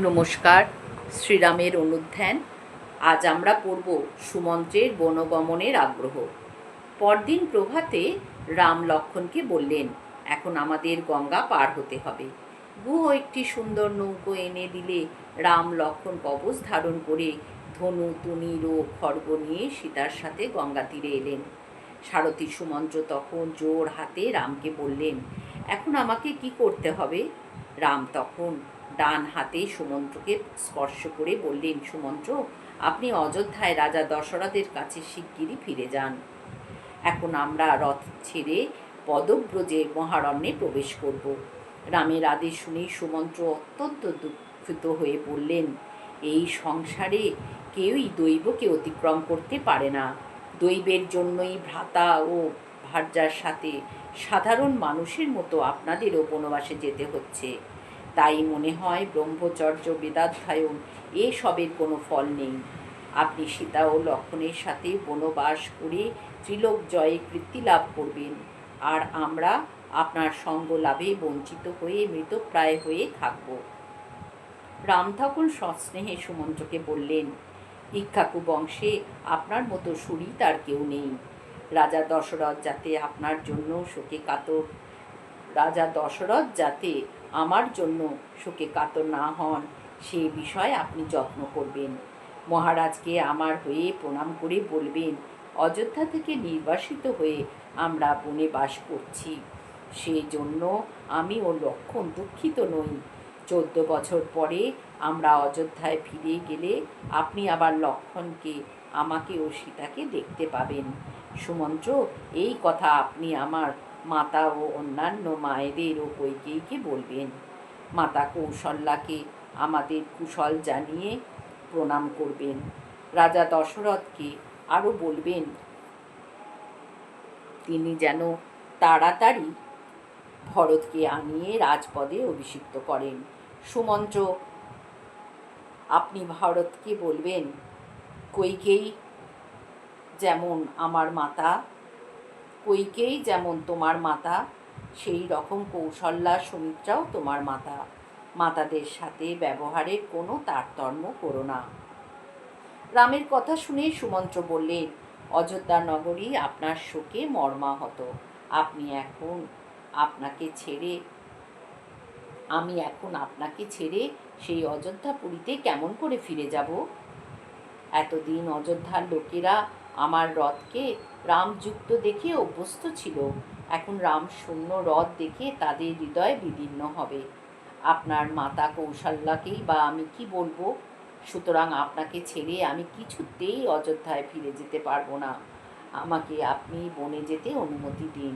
নমস্কার। শ্রীরামের অনুধ্যান। আজ আমরা পড়ব সুমন্ত্রের বনগমনের আগ্রহ। পরদিন প্রভাতে রাম লক্ষ্মণকে বললেন, এখন আমাদের গঙ্গা পার হতে হবে। গুহ একটি সুন্দর নৌকো এনে দিলে রাম লক্ষ্মণ কবচ ধারণ করে ধনু তুনীর ও খড়গ নিয়ে সীতার সাথে গঙ্গা তীরে এলেন। সারথী সুমন্ত্র তখন জোর হাতে রামকে বললেন, এখন আমাকে কি করতে হবে? রাম তখন ডান হাতে সুমন্ত্রকে স্পর্শ করে বললেন, সুমন্ত্র, আপনি অযোধ্যায় রাজা দশরথের কাছে শিগগিরই ফিরে যান। এখন আমরা রথ ছেড়ে পদব্রজে মহারণ্যে প্রবেশ করব। রামের আদেশ শুনে সুমন্ত্র অত্যন্ত দুঃখিত হয়ে বললেন, এই সংসারে কেউই দৈবকে অতিক্রম করতে পারে না। দৈবের জন্যই ভ্রাতা ও ভার্যার সাথে সাধারণ মানুষের মতো আপনাদেরও বনবাসে যেতে হচ্ছে। তাই মনে হয় ব্রহ্মচর্য বেদাধ্যায়ন এসবের কোনো ফল নেই। আপনি সীতা ও লক্ষ্মণের সাথে বনবাস করে ত্রিলোক জয়ে কীর্তি লাভ করবেন, আর আমরা আপনার সঙ্গ লাভে বঞ্চিত হয়ে মৃতপ্রায় হয়ে থাকব। রাম তখন সস্নেহে সুমন্ত্রকে বললেন, ইক্ষ্বাকু বংশে আপনার মতো সুরিত আর কেউ নেই। রাজা দশরথ যাতে আপনার জন্য শোকে কাতর রাজা দশরথ যাতে আমার জন্য শোকে কাতর না হন, সে বিষয়ে আপনি যত্ন করবেন। মহারাজকে আমার হয়ে প্রণাম করে বলবেন, অযোধ্যা থেকে নির্বাসিত হয়ে আমরা বনে বাস করছি, সেই জন্য আমি ও লক্ষ্মণ দুঃখিত নই। 14 বছর পরে আমরা অযোধ্যায় ফিরে গেলে আপনি আবার লক্ষ্মণকে, আমাকে ও সীতাকে দেখতে পাবেন। সুমন্ত্র, এই কথা আপনি আমার মাতা ও অন্যান্য মায়েদের ও কৈকেয়ীকে বলবেন। মাতা কৌশল্যাকে আমাদের কুশল জানিয়ে প্রণাম করবেন। রাজা দশরথকে আরও বলবেন, তিনি যেন তাড়াতাড়ি ভরতকে আনিয়ে রাজপদে অভিষিক্ত করেন। সুমন্ত্র, আপনি ভরতকে বলবেন, কৈকেয়ী যেমন আমার মাতা, কৈকেয়ী যেমন তোমার মাতা, সেই রকম কৌশল্যা সুমিত্রাও তোমার মাতা। মাতাদের সাথে ব্যবহারের কোনো তারতম্য করো না। রামের কথা শুনে সুমন্ত্র বললেন, অযোধ্যা নগরী আপনার শোকে মর্মাহত। আমি এখন আপনাকে ছেড়ে সেই অযোধ্যাপুরীতে কেমন করে ফিরে যাব? এতদিন অযোধ্যার লোকেরা আমার রথকে রামযুক্ত দেখে অভ্যস্ত ছিল, এখন রাম শূন্য রথ দেখে তাদের হৃদয় বিদীর্ণ হবে। আপনার মাতা কৌশল্যাকেই বা আমি কি বলবো? সুতরাং আপনাকে ছেড়ে আমি কিছুতেই অযোধ্যায় ফিরে যেতে পারবো না। আমাকে আপনি বনে যেতে অনুমতি দিন,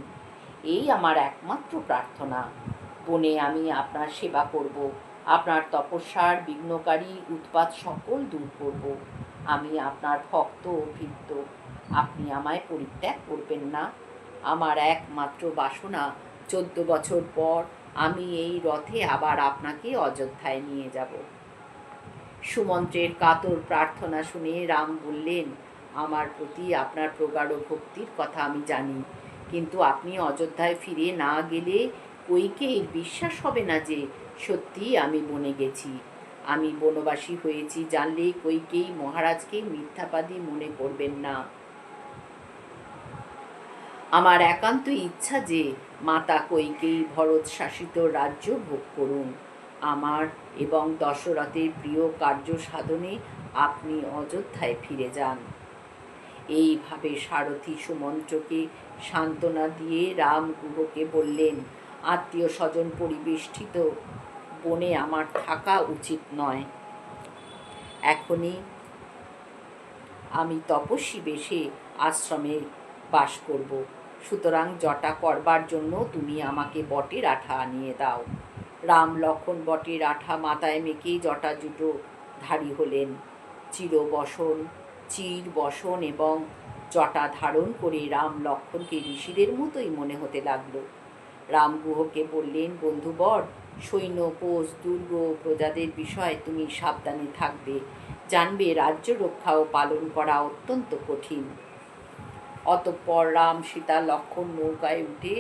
এই আমার একমাত্র প্রার্থনা। বনে আমি আপনার সেবা করব, আপনার তপস্যার বিঘ্নকারী উৎপাত সকল দূর করব। আমি আপনার ভক্ত ও ভৃত্য, আপনি আমায় পরিত্যাগ করবেন না। আমার একমাত্র বাসনা, 14 বছর পর আমি এই রথে আবার আপনাকে অযোধ্যায় নিয়ে যাব। সুমন্ত্রের কাতর প্রার্থনা শুনে রাম বললেন, আমার প্রতি আপনার প্রগাঢ় ভক্তির কথা আমি জানি, কিন্তু আপনি অযোধ্যায় ফিরে না গেলে কৈকেয়ীর বিশ্বাস হবে না যে সত্যিই আমি বনে গেছি। আমি বনবাসী হয়েছি জানলে কৈকেয়ী মহারাজকে মিথ্যাবাদী মনে করবেন না। আমার একান্ত ইচ্ছা যে মাতা কৈকেয়ী ভরত শাসিত রাজ্য ভোগ করুন। আমার এবং দশরথের প্রিয় কার্য সাধনে আপনি অযোধ্যায় ফিরে যান। এইভাবে সারথী সুমন্ত্রকে সান্ত্বনা দিয়ে রাম গুহকে বললেন, আত্মীয় স্বজন পরিবেষ্টিত বনে আমার থাকা উচিত নয়। এখনই আমি তপস্বী বেশে আশ্রমে বাস করব, সুতরাং জটা করবার জন্য তুমি আমাকে বটের আঠা আনিয়ে দাও। রাম লক্ষ্মণ বটের আঠা মাথায় মেখে জটা জুটো ধারী হলেন। চির বসন এবং জটা ধারণ করে রাম লক্ষ্মণকে ঋষিদের মতোই মনে হতে লাগলো। রাম গুহকে বললেন, বন্ধুবর, সৈন্য কোষ দুর্গ প্রজাদের বিষয়ে তুমি সাবধানে থাকবে। জানবে রাজ্য রক্ষা ও পালন করা অত্যন্ত কঠিন। অতঃপর রাম সীতা লক্ষ্মণ নৌকায় উঠে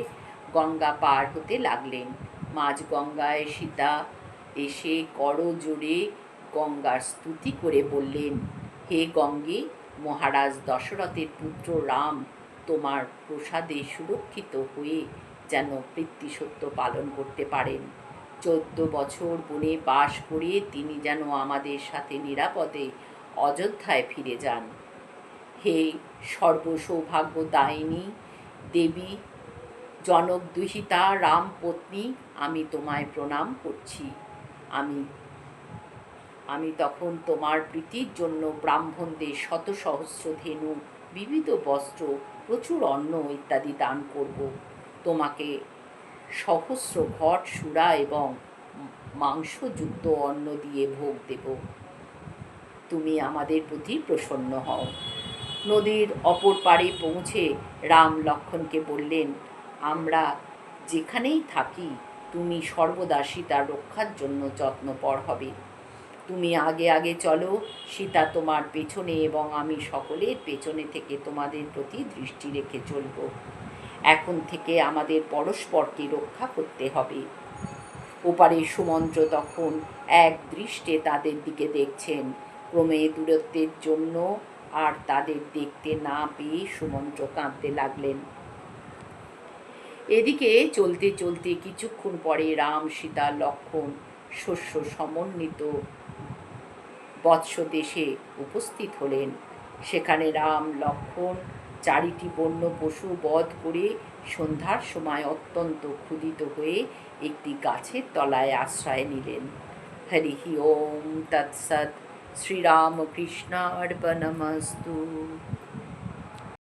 গঙ্গা পার হতে লাগলেন। মাঝ গঙ্গায় সীতা এসে করজোড়ে গঙ্গার স্তুতি করে বললেন, হে গঙ্গে, মহারাজ দশরথের পুত্র রাম তোমার প্রসাদে সুরক্ষিত হয়ে যেন পিতৃসত্য পালন করতে পারেন। 14 বছর বনে বাস করে তিনি যেন আমাদের সাথে নিরাপদে অযোধ্যায় ফিরে যান। হে সর্বসৌভাগ্যদায়িনী দেবী, জনক দুহিতা রাম পত্নী, আমি তোমায় প্রণাম করছি। আমি তখন তোমার প্রীতির জন্য ব্রাহ্মণদের শত সহস্র ধেনু, বিবিধ বস্ত্র, প্রচুর অন্ন ইত্যাদি দান করব। তোমাকে সহস্র ঘট সুরা এবং মাংসযুক্ত অন্ন দিয়ে ভোগ দেব। তুমি আমাদের প্রতি প্রসন্ন হও। নদীর অপর পাড়ে পৌঁছে রাম লক্ষ্মণকে বললেন, আমরা যেখানেই থাকি তুমি সর্বদা সীতার রক্ষার জন্য যত্নপর হবে। তুমি আগে আগে চলো, সীতা তোমার পেছনে এবং আমি সকলের পেছনে থেকে তোমাদের প্রতি দৃষ্টি রেখে চলব। এখন থেকে আমাদের পরস্পরকে রক্ষা করতে হবে। ওপারে সুমন্ত্র তখন এক দৃষ্টে তাদের দিকে দেখছেন। ক্রমে দূরত্বের জন্য আর তাদের দেখতে না পেয়ে সুমন্ত্র কাঁদতে লাগলেন। এদিকে চলতে চলতে কিছুক্ষণ পরে রাম, সীতা, লক্ষ্মণ শস্য সমন্বিত বৎসদেশে উপস্থিত হলেন। সেখানে রাম লক্ষ্মণ 4টি বন্য পশু বধ করে সন্ধ্যার সময় অত্যন্ত ক্ষুধিত হয়ে একটি গাছের তলায় আশ্রয় নিলেন। হরি ওম তৎসৎ। শ্রীরামকৃষ্ণার্পণমস্তু।